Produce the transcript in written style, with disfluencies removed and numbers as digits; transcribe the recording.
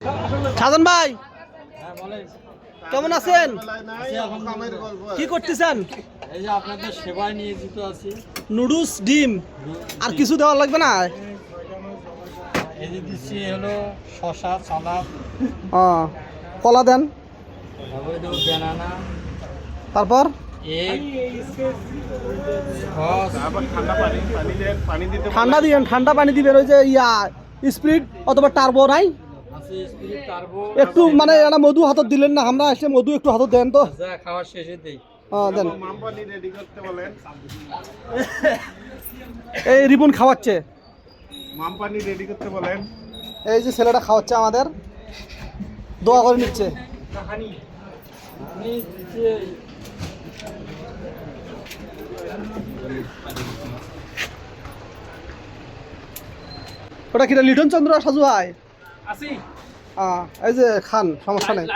সাজান ভাই কেমন আছেন? কি করতেছেন? এই যে আপনাদের সেবায় নিয়োজিত আছি। নুডলস ডিম আর কিছু দেওয়া লাগবে না? এই যে দিচ্ছি হলো শসা সালাদ, কলা দেন, তারপরে দেবো ব্যানানা, তারপর এগ, সস, ঠান্ডা দিবেন, ঠান্ডা পানি দিবেন। ওই যে স্প্রিট অথবা টার্বো নাই? আছে স্পিরিট, টার্বো। একটু মানে এটা মধু হাতত দিলেন না, আমরা আসলে মধু একটু হাতত দেন তো। যা খাওয়ার শেষে দেই। দেন। এই রিবন খাওয়াচ্ছে, মামপানি রেডি করতে বলেন। এই যে ছেলেটা খাওয়াচ্ছে আমাদের, দোয়া করে নিচ্ছে। ওটা কিনা লিটন চন্দ্র সাজু ভাই? এই যে খান, সমস্যা নেই।